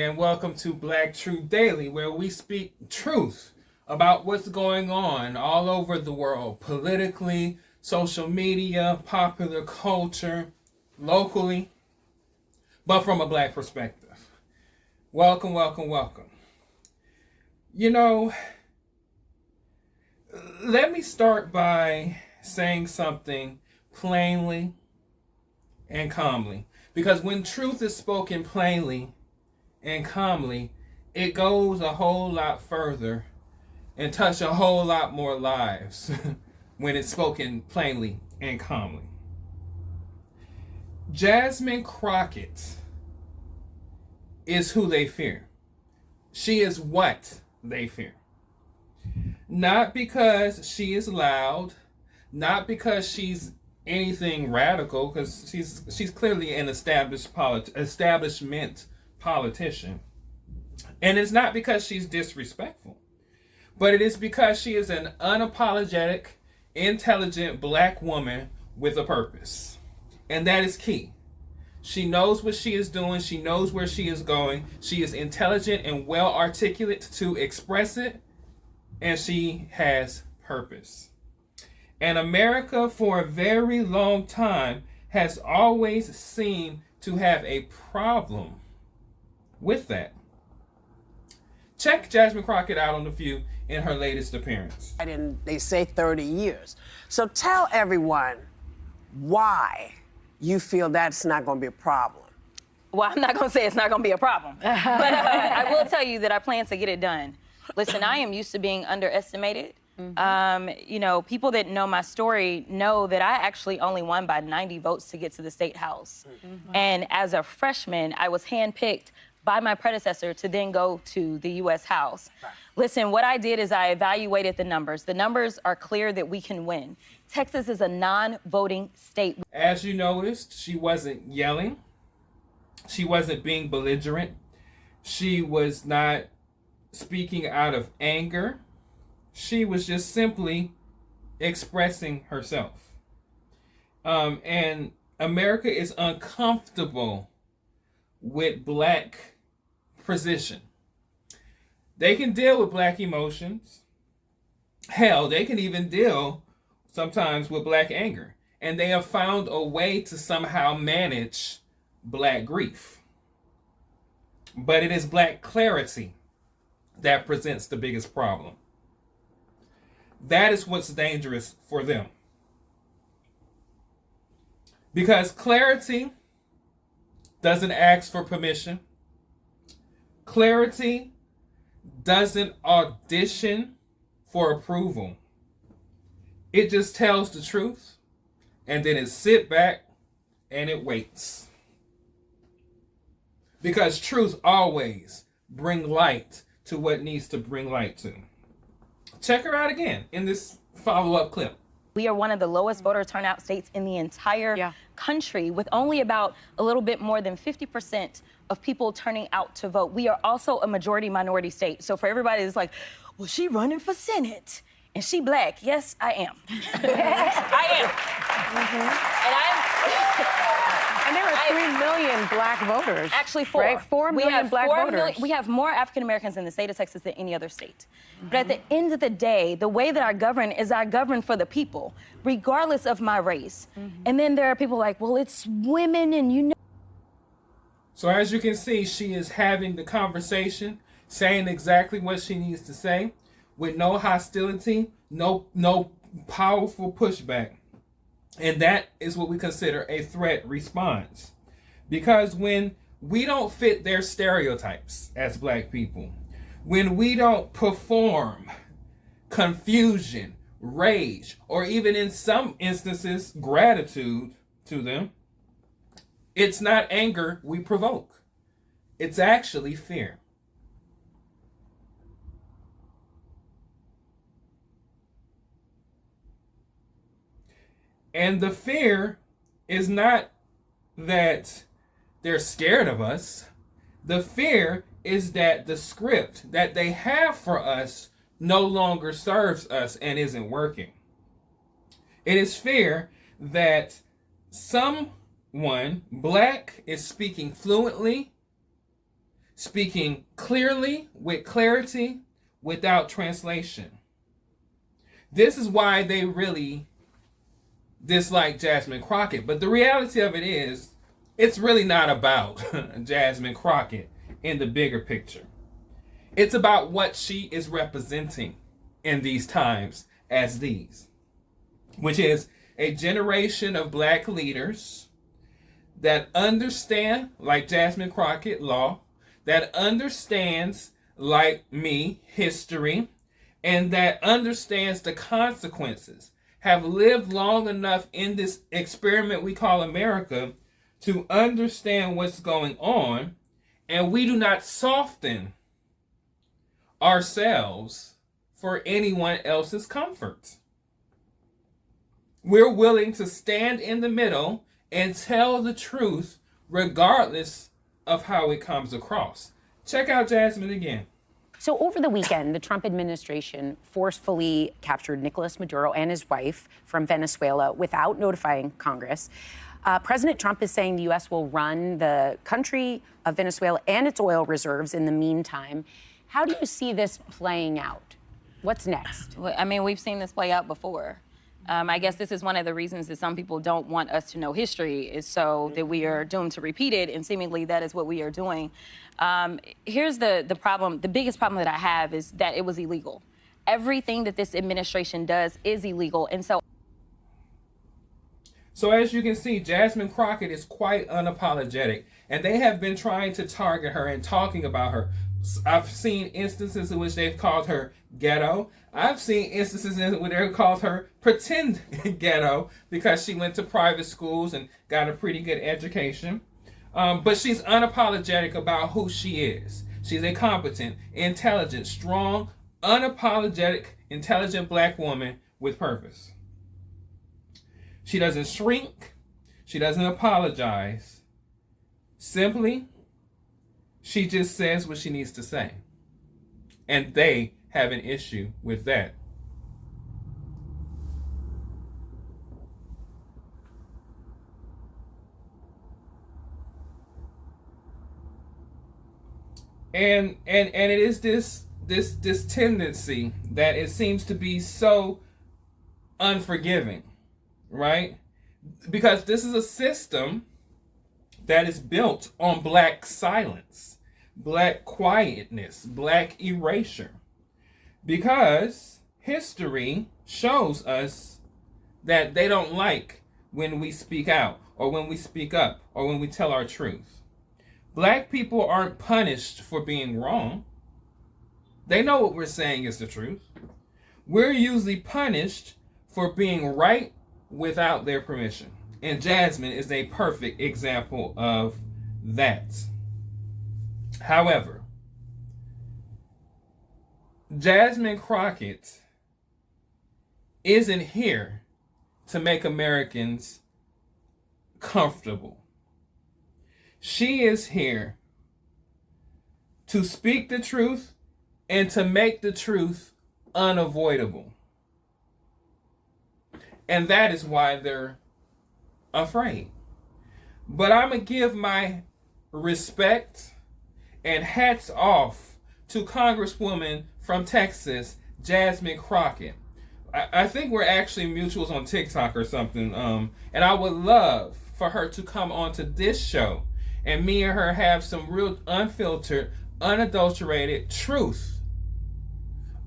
and welcome to Black Truth Daily, where we speak truth about what's going on all over the world, politically, social media, popular culture, locally, but from a Black perspective. Welcome, welcome, welcome. You know, let me start by saying something plainly and calmly, because when truth is spoken plainly and calmly, it goes a whole lot further and touch a whole lot more lives when it's spoken plainly and calmly. Jasmine Crockett is who they fear. She is what they fear. Not because she is loud, not because she's anything radical, because she's clearly an establishment politician. And it's not because she's disrespectful, but it is because she is an unapologetic, intelligent Black woman with a purpose. And that is key. She knows what she is doing. She knows where she is going. She is intelligent and well articulate to express it. And she has purpose. And America, for a very long time, has always seemed to have a problem with that. Check Jasmine Crockett out on The View in her latest appearance. And they say 30 years. So tell everyone why you feel that's not going to be a problem. Well, I'm not going to say it's not going to be a problem. But I will tell you that I plan to get it done. Listen, I am used to being underestimated. You know, people that know my story know that I actually only won by 90 votes to get to the state house. And as a freshman, I was handpicked by my predecessor to then go to the U.S. House. Listen, what I did is I evaluated the numbers. The numbers are clear that we can win. Texas is a non-voting state. As you noticed, she wasn't yelling. She wasn't being belligerent. She was not speaking out of anger. She was just simply expressing herself. And America is uncomfortable with Black position. They can deal with Black emotions. Hell, they can even deal sometimes with Black anger. And they have found a way to somehow manage Black grief. But it is Black clarity that presents the biggest problem. That is what's dangerous for them. Because clarity doesn't ask for permission. Clarity doesn't audition for approval. It just tells the truth, and then it sits back and it waits. Because truth always brings light to what needs to bring light to. Check her out again in this follow-up clip. We are one of the lowest voter turnout states in the entire country, with only about a little bit more than 50% of people turning out to vote. We are also a majority minority state. So for everybody that's like, well, she running for Senate and she Black. Yes, I am. I am. And there are 3 million Black voters. Actually, 4. Right? 4 million Black voters. We have more African Americans in the state of Texas than any other state. But at the end of the day, the way that I govern is I govern for the people, regardless of my race. And then there are people like, well, it's women and you know. So as you can see, she is having the conversation, saying exactly what she needs to say, with no hostility, no powerful pushback. And that is what we consider a threat response. Because when we don't fit their stereotypes as Black people, when we don't perform confusion, rage, or even in some instances, gratitude to them, it's not anger we provoke. It's actually fear. And the fear is not that they're scared of us. The fear is that the script that they have for us no longer serves us and isn't working. It is fear that someone Black is speaking fluently, speaking clearly, with clarity, without translation. This is why they really dislike Jasmine Crockett. But the reality of it is, it's really not about Jasmine Crockett in the bigger picture. It's about what she is representing in these times as these, which is a generation of black leaders that understand, like Jasmine Crockett, law, that understands, like me, history, and that understands the consequences, have lived long enough in this experiment we call America to understand what's going on, and we do not soften ourselves for anyone else's comfort. We're willing to stand in the middle and tell the truth regardless of how it comes across. Check out Jasmine again. So over the weekend, the Trump administration forcefully captured Nicolas Maduro and his wife from Venezuela without notifying Congress. President Trump is saying the U.S. will run the country of Venezuela and its oil reserves in the meantime. How do you see this playing out? What's next? Well, I mean, we've seen this play out before. I guess this is one of the reasons that some people don't want us to know history, is so that we are doomed to repeat it, and seemingly that is what we are doing. Here's the problem. The biggest problem that I have is that it was illegal. Everything that this administration does is illegal, and so as you can see, Jasmine Crockett is quite unapologetic, and they have been trying to target her and talking about her. I've seen instances in which they've called her ghetto. I've seen instances in which they've called her pretend ghetto because she went to private schools and got a pretty good education. But she's unapologetic about who she is. She's a competent, intelligent, strong, unapologetic, intelligent black woman with purpose. She doesn't shrink. She doesn't apologize. Simply, she just says what she needs to say. And they have an issue with that. And it is this tendency that it seems to be so unforgiving, right? Because this is a system that is built on black silence, black quietness, black erasure. Because history shows us that they don't like when we speak out, or when we speak up, or when we tell our truth. Black people aren't punished for being wrong. They know what we're saying is the truth. We're usually punished for being right without their permission. And Jasmine is a perfect example of that. However, Jasmine Crockett isn't here to make Americans comfortable. She is here to speak the truth and to make the truth unavoidable. And that is why they're afraid. But I'm going to give my respect and hats off to Congresswoman from Texas, Jasmine Crockett. I think we're actually mutuals on TikTok or something. And I would love for her to come onto this show and me and her have some real unfiltered, unadulterated truth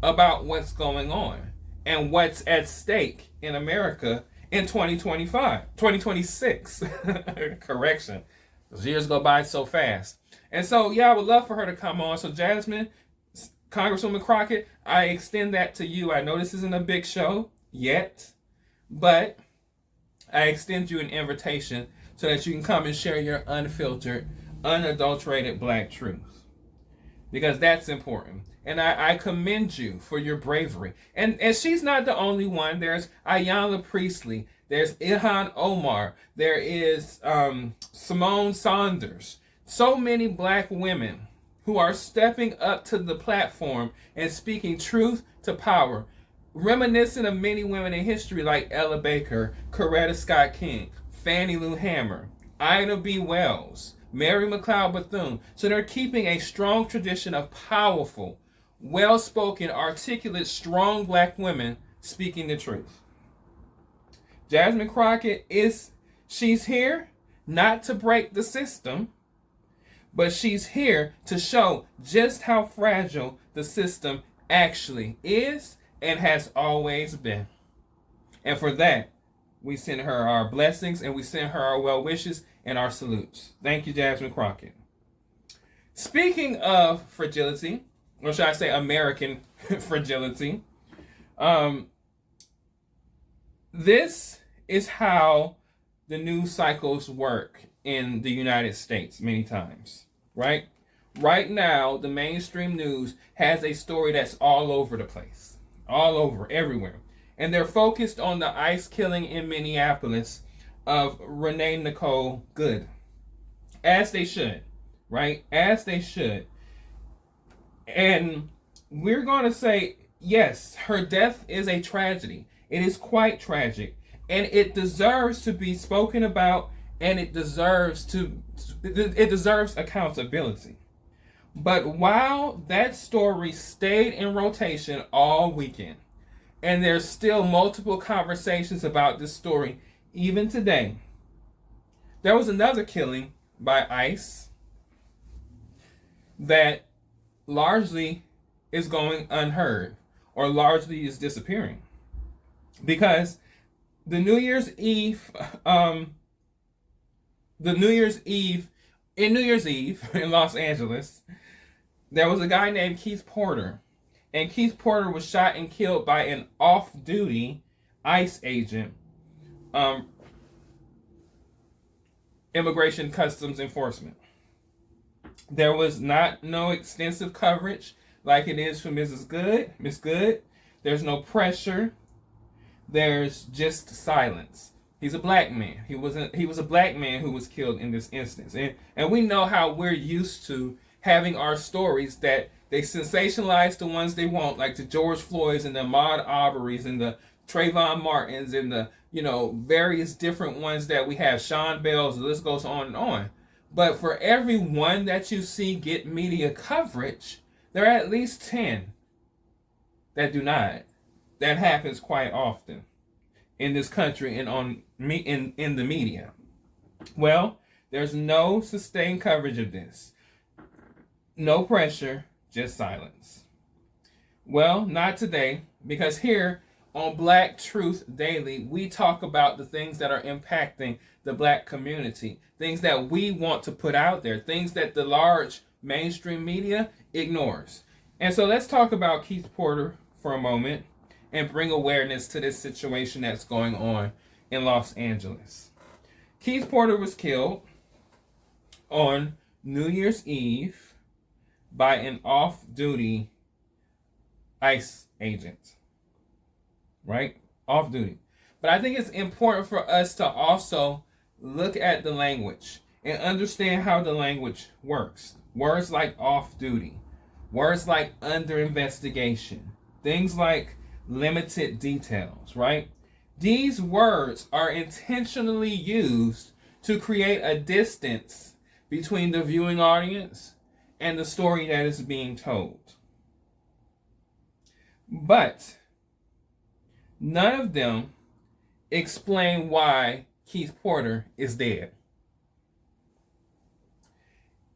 about what's going on and what's at stake in America in 2026. Correction. Those years go by so fast. And so, yeah, I would love for her to come on. So, Jasmine, Congresswoman Crockett, I extend that to you. I know this isn't a big show yet, but I extend you an invitation so that you can come and share your unfiltered, unadulterated black truth. Because that's important. And I commend you for your bravery. And she's not the only one. There's Ayanna Priestley. There's Ilhan Omar. There is Simone Saunders. So many black women who are stepping up to the platform and speaking truth to power. Reminiscent of many women in history like Ella Baker, Coretta Scott King, Fannie Lou Hamer, Ida B. Wells, Mary McLeod Bethune. So they're keeping a strong tradition of powerful, well-spoken, articulate, strong black women speaking the truth. Jasmine Crockett she's here not to break the system, but she's here to show just how fragile the system actually is and has always been. And for that, we send her our blessings and we send her our well wishes and our salutes. Thank you, Jasmine Crockett. Speaking of fragility, or should I say American fragility, this is how the news cycles work in the United States many times, right? Right now, the mainstream news has a story that's all over the place, all over, everywhere. And they're focused on the ICE killing in Minneapolis of Renee Nicole Good. As they should, right? As they should. And we're going to say, yes, her death is a tragedy. It is quite tragic. And it deserves to be spoken about, and it deserves accountability. But while that story stayed in rotation all weekend, and there's still multiple conversations about this story even today, there was another killing by ICE that largely is going unheard, or largely is disappearing. Because in New Year's Eve in Los Angeles, there was a guy named Keith Porter. And Keith Porter was shot and killed by an off-duty ICE agent, Immigration Customs Enforcement. There was no extensive coverage like it is for Miss Good. There's no pressure. There's just silence. He's a black man. He was a black man who was killed in this instance. And we know how we're used to having our stories that they sensationalize the ones they want, like the George Floyds and the Ahmaud Arbery's and the Trayvon Martins and the, various different ones that we have, Sean Bell's, the list goes on and on. But for every one that you see get media coverage, there are at least 10 that do not. That happens quite often in this country and in the media. Well, there's no sustained coverage of this. No pressure, just silence. Well, not today, because here on Black Truth Daily, we talk about the things that are impacting the black community, things that we want to put out there, things that the large mainstream media ignores. And so let's talk about Keith Porter for a moment and bring awareness to this situation that's going on in Los Angeles. Keith Porter was killed on New Year's Eve by an off-duty ICE agent, right? Off-duty. But I think it's important for us to also look at the language and understand how the language works. Words like off-duty, words like under investigation, things like limited details, right? These words are intentionally used to create a distance between the viewing audience and the story that is being told. But none of them explain why Keith Porter is dead.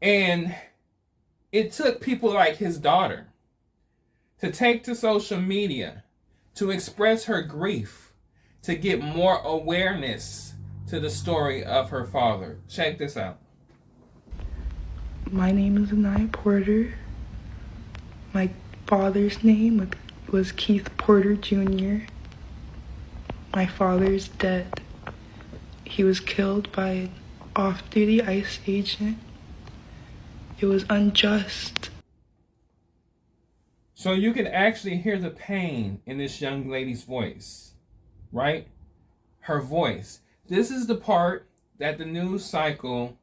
And it took people like his daughter to take to social media to express her grief, to get more awareness to the story of her father. Check this out. My name is Anaya Porter. My father's name was Keith Porter Jr. My father's dead. He was killed by an off-duty ICE agent. It was unjust. So you can actually hear the pain in this young lady's voice, right? Her voice. This is the part that the news cycle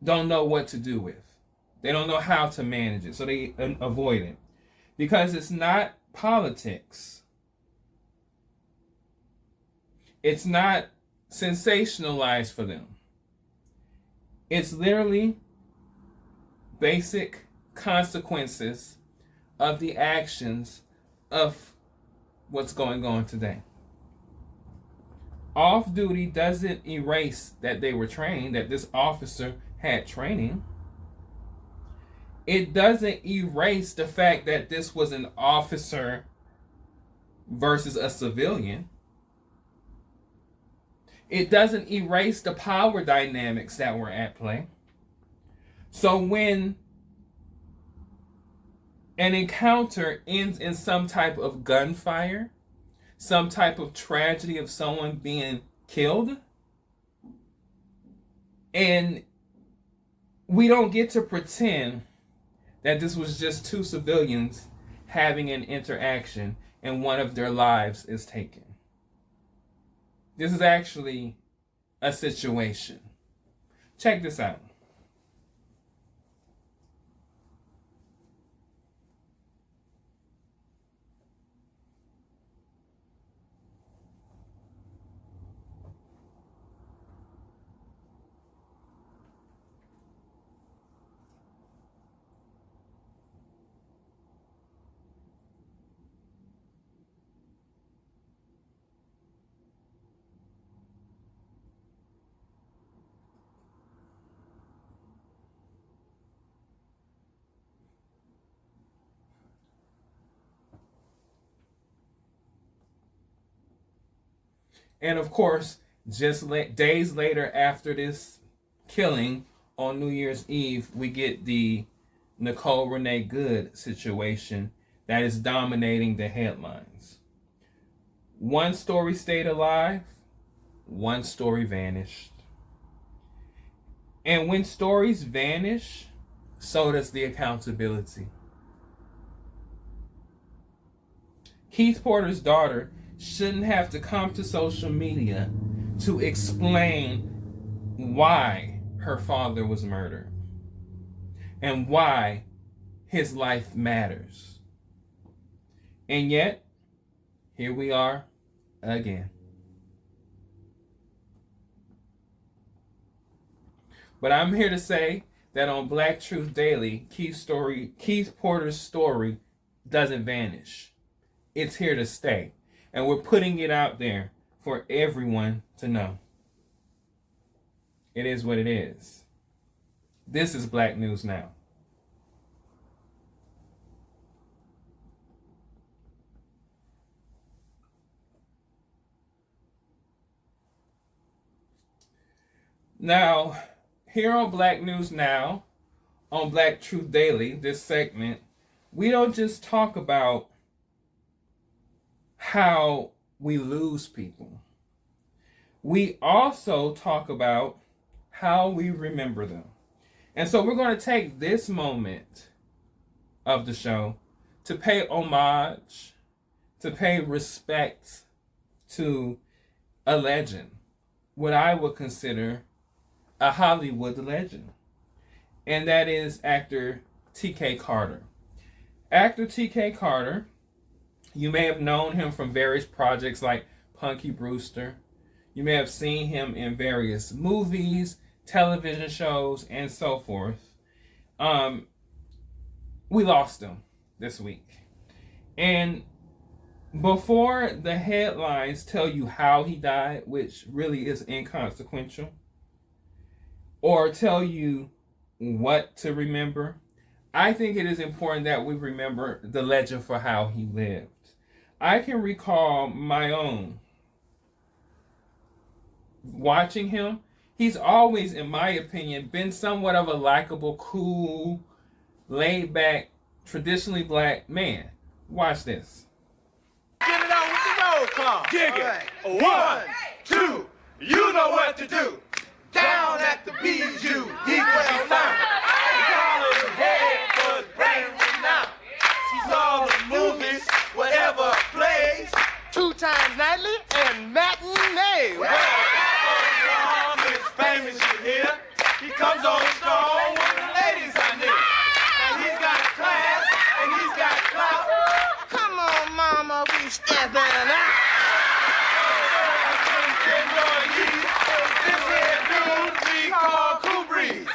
don't know what to do with. They don't know how to manage it, so they avoid it. Because it's not politics. It's not sensationalized for them. It's literally basic consequences of the actions of what's going on today. Off duty doesn't erase that they were trained, that this officer had training. It doesn't erase the fact that this was an officer versus a civilian. It doesn't erase the power dynamics that were at play. So when an encounter ends in some type of gunfire, some type of tragedy of someone being killed, and we don't get to pretend that this was just two civilians having an interaction and one of their lives is taken. This is actually a situation. Check this out. And of course, just days later after this killing on New Year's Eve, we get the Nicole Renee Good situation that is dominating the headlines. One story stayed alive, one story vanished. And when stories vanish, so does the accountability. Keith Porter's daughter shouldn't have to come to social media to explain why her father was murdered and why his life matters. And yet, here we are again. But I'm here to say that on Black Truth Daily, Keith Porter's story doesn't vanish. It's here to stay. And we're putting it out there for everyone to know. It is what it is. This is Black News Now. Now, here on Black News Now, on Black Truth Daily, this segment, we don't just talk about how we lose people. We also talk about how we remember them. And so we're going to take this moment of the show to pay homage, to pay respect to a legend, what I would consider a Hollywood legend. And that is actor T.K. Carter. Actor T.K. Carter, you may have known him from various projects like Punky Brewster. You may have seen him in various movies, television shows, and so forth. We lost him this week. And before the headlines tell you how he died, which really is inconsequential, or tell you what to remember, I think it is important that we remember the legend for how he lived. I can recall my own watching him. He's always, in my opinion, been somewhat of a likable, cool, laid-back, traditionally Black man. Watch this. Get it on with the roll call. Dig it. Right. 1, 2, you know what to do. Down at the Bijou, he was found. The collar's head was brand renowned. She's all the movies, whatever plays. 2 times nightly and matinee. Well, Tom is famous, you hear. He comes on strong with the ladies I knew. Now he's got class and he's got clout. Come on, mama, we stepping out. This here dude we call Coup Breeze.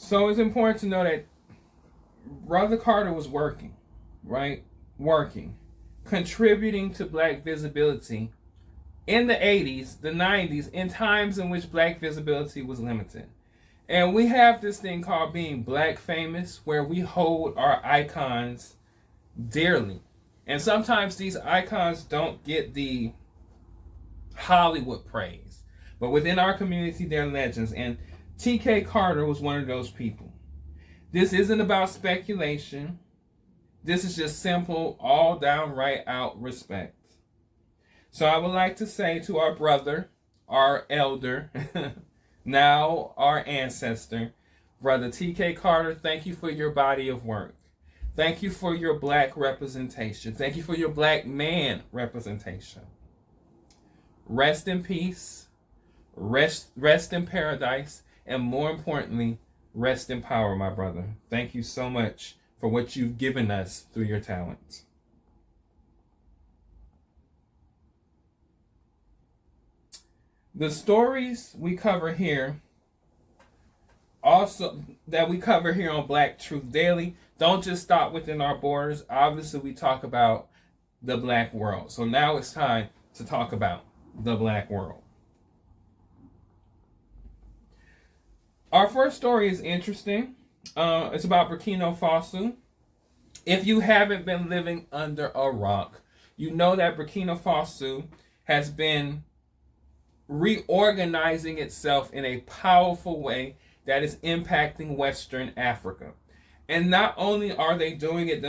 So it's important to know that Brother Carter was working, right? Working, contributing to black visibility in the 80s, the 90s, in times in which black visibility was limited. And we have this thing called being black famous, where we hold our icons dearly. And sometimes these icons don't get the Hollywood praise. But within our community, they're legends. And T.K. Carter was one of those people. This isn't about speculation. This is just simple, all downright out respect. So I would like to say to our brother, our elder, now our ancestor, Brother T.K. Carter, thank you for your body of work. Thank you for your black representation. Thank you for your black man representation. Rest in peace, rest in paradise, and more importantly, rest in power, my brother. Thank you so much for what you've given us through your talents. The stories we cover here, also that we cover here on Black Truth Daily, don't just stop within our borders. Obviously, we talk about the black world. So now it's time to talk about the black world. Our first story is interesting. It's about Burkina Faso. If you haven't been living under a rock, you know that Burkina Faso has been reorganizing itself in a powerful way that is impacting Western Africa. And not only are they doing it,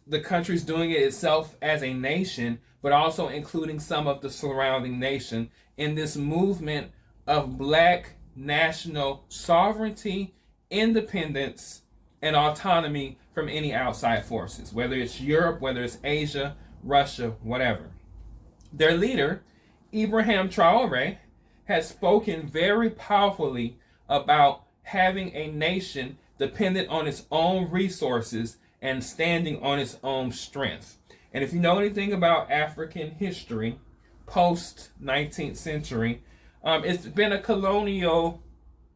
the country's doing it itself as a nation, but also including some of the surrounding nation in this movement of black national sovereignty, independence, and autonomy from any outside forces, whether it's Europe, whether it's Asia, Russia, whatever. Their leader, Ibrahim Traore, has spoken very powerfully about having a nation dependent on its own resources and standing on its own strength. And if you know anything about African history, post 19th century, it's been a colonial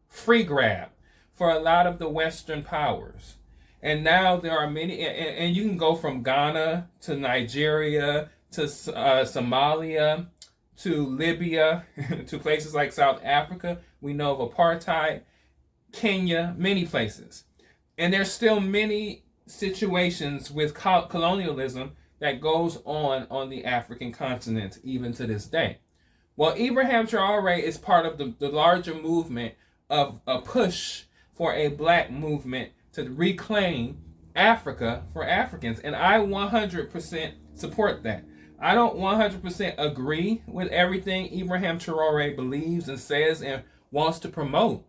free grab for a lot of the Western powers. And now there are many, and you can go from Ghana to Nigeria to Somalia to Libya to places like South Africa. We know of apartheid, Kenya, many places. And there's still many situations with colonialism that goes on the African continent even to this day. Well, Ibrahim Traore is part of the larger movement of a push for a black movement to reclaim Africa for Africans. And I 100% support that. I don't 100% agree with everything Ibrahim Traore believes and says and wants to promote.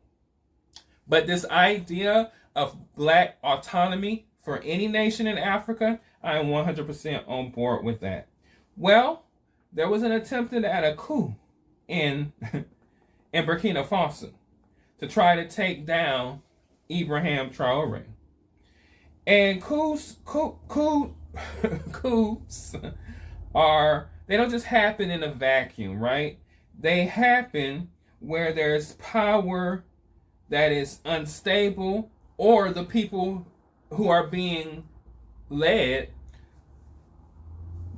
But this idea of black autonomy for any nation in Africa, I am 100% on board with that. Well, there was an attempt at a coup in Burkina Faso to try to take down Ibrahim Traore. And coups are, they don't just happen in a vacuum, right? They happen where there's power that is unstable, or the people who are being led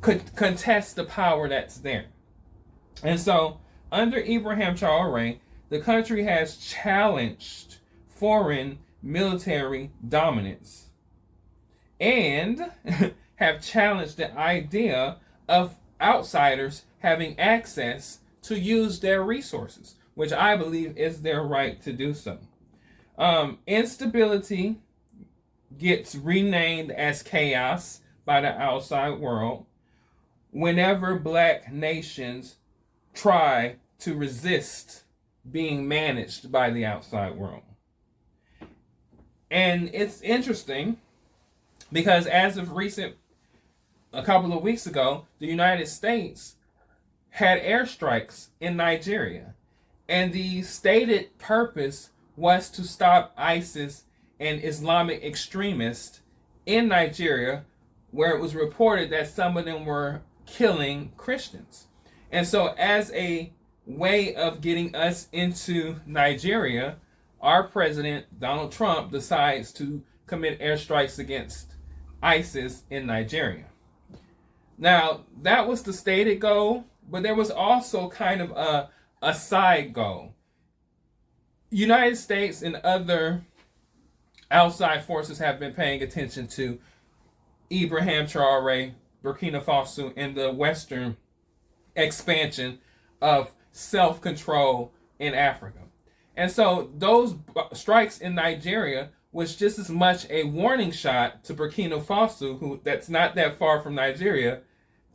could contest the power that's there. And so under Ibrahim Traore, the country has challenged foreign military dominance and have challenged the idea of outsiders having access to use their resources, which I believe is their right to do so. Instability gets renamed as chaos by the outside world whenever black nations try to resist being managed by the outside world. And it's interesting because as of a couple of weeks ago, the United States had airstrikes in Nigeria. And the stated purpose was to stop ISIS and Islamic extremists in Nigeria, where it was reported that some of them were killing Christians. And so as a way of getting us into Nigeria, our president, Donald Trump, decides to commit airstrikes against ISIS in Nigeria. Now, that was the stated goal, but there was also kind of a side goal. United States and other outside forces have been paying attention to Ibrahim Traore, Burkina Faso, and the Western expansion of self-control in Africa. And so those strikes in Nigeria was just as much a warning shot to Burkina Faso, who that's not that far from Nigeria,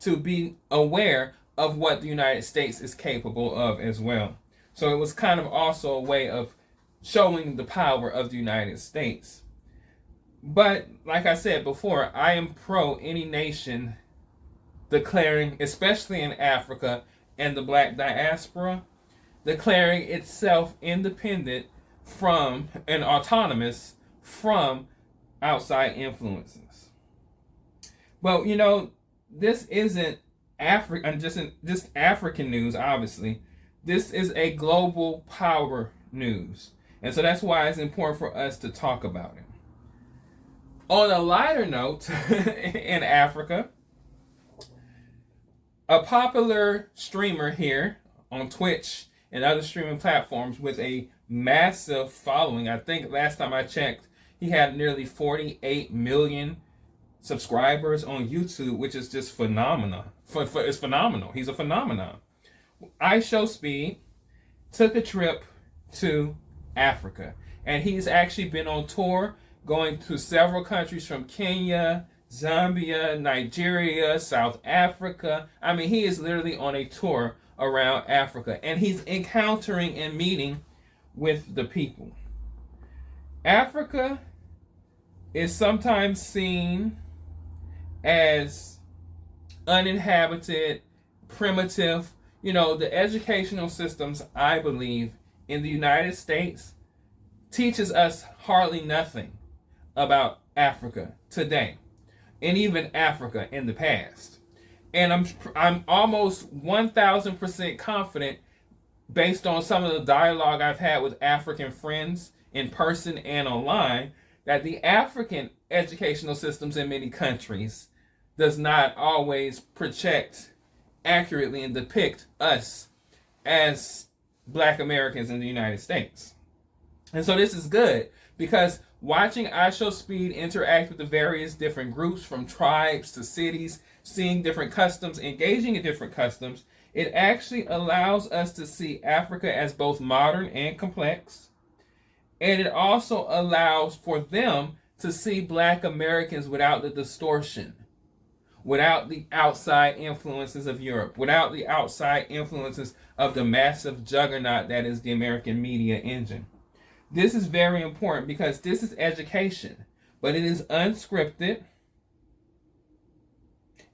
to be aware of what the United States is capable of as well. So it was kind of also a way of showing the power of the United States. But like I said before, I am pro any nation declaring, especially in Africa and the Black diaspora, declaring itself independent from and autonomous from outside influences. But you know, this isn't just African news, obviously. This is a global power news. And so that's why it's important for us to talk about it. On a lighter note, in Africa, a popular streamer here on Twitch and other streaming platforms with a massive following, I think last time I checked, he had nearly 48 million subscribers on YouTube, which is just phenomenal. It's phenomenal. He's a phenomenon. IShowSpeed took a trip to Africa, and he's actually been on tour going to several countries from Kenya, Zambia, Nigeria, South Africa. I mean, he is literally on a tour around Africa, and he's encountering and meeting with the people. Africa is sometimes seen as uninhabited, primitive. You know, the educational systems, I believe, in the United States teaches us hardly nothing about Africa today, and even Africa in the past. And I'm almost 1,000% confident, based on some of the dialogue I've had with African friends in person and online, that the African educational systems in many countries does not always project accurately and depict us as Black Americans in the United States. And so this is good, because watching IShowSpeed interact with the various different groups, from tribes to cities, seeing different customs, engaging in different customs, it actually allows us to see Africa as both modern and complex. And it also allows for them to see Black Americans without the distortion, without the outside influences of Europe, without the outside influences of the massive juggernaut that is the American media engine. This is very important, because this is education, but it is unscripted,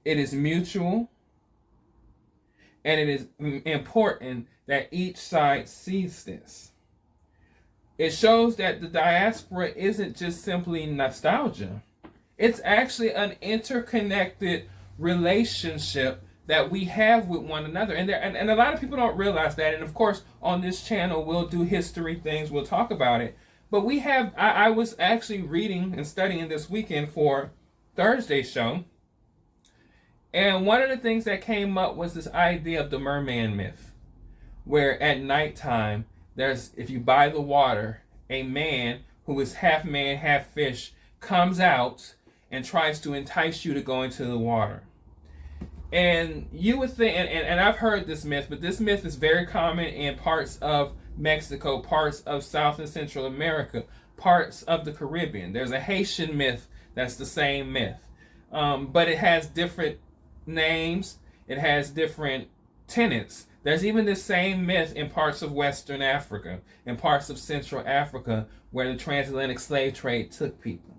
it is mutual, and it is important that each side sees this. It shows that the diaspora isn't just simply nostalgia. It's actually an interconnected relationship that we have with one another. And a lot of people don't realize that. And of course, on this channel, we'll do history things, we'll talk about it. But we have, I was actually reading and studying this weekend for Thursday's show. And one of the things that came up was this idea of the merman myth, where at nighttime, there's, if you buy the water, a man who is half man, half fish comes out and tries to entice you to go into the water. And you would think, and I've heard this myth, but this myth is very common in parts of Mexico, parts of South and Central America, parts of the Caribbean. There's a Haitian myth that's the same myth, but it has different names, it has different tenets. There's even the same myth in parts of Western Africa, in parts of Central Africa, where the transatlantic slave trade took people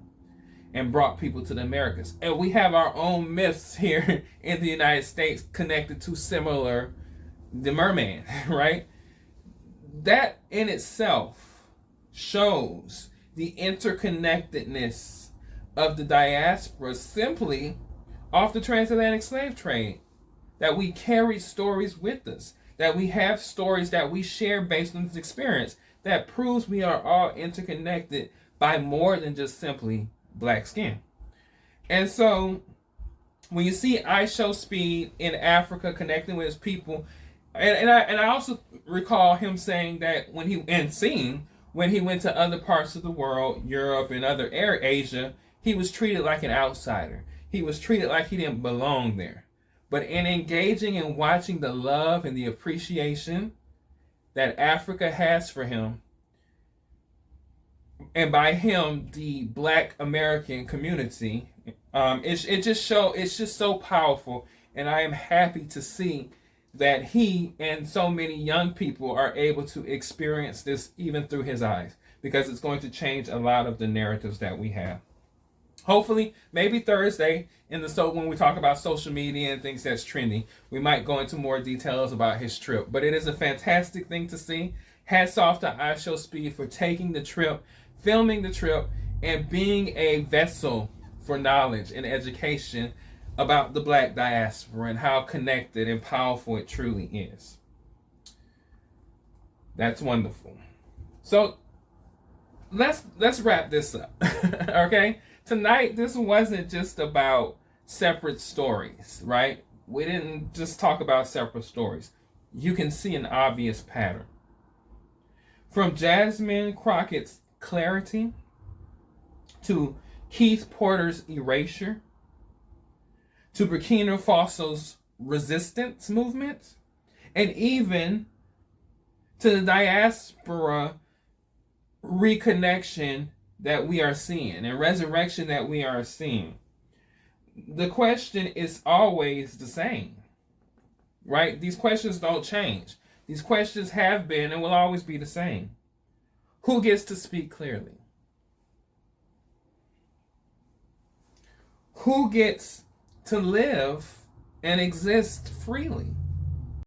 and brought people to the Americas. And we have our own myths here in the United States connected to similar, the merman, right? That in itself shows the interconnectedness of the diaspora simply off the transatlantic slave trade. That we carry stories with us, that we have stories that we share based on this experience. that proves we are all interconnected by more than just simply black skin. And so when you see IShowSpeed in Africa connecting with his people, and I also recall him saying that when he went to other parts of the world, Europe and other Asia, he was treated like an outsider. He was treated like he didn't belong there. But in engaging and watching the love and the appreciation that Africa has for him, and by him, the Black American community, it's just so powerful. And I am happy to see that he and so many young people are able to experience this even through his eyes, because it's going to change a lot of the narratives that we have. Hopefully, maybe Thursday, when we talk about social media and things that's trending, we might go into more details about his trip. But it is a fantastic thing to see. Hats off to IShowSpeed for taking the trip, filming the trip, and being a vessel for knowledge and education about the Black diaspora and how connected and powerful it truly is. That's wonderful. So let's wrap this up. Okay? Tonight, this wasn't just about separate stories, right? We didn't just talk about separate stories. You can see an obvious pattern. From Jasmine Crockett's clarity to Keith Porter's erasure to Burkina Faso's resistance movement, and even to the diaspora reconnection that we are seeing and resurrection that we are seeing. The question is always the same, right? These questions don't change. These questions have been and will always be the same. Who gets to speak clearly? Who gets to live and exist freely?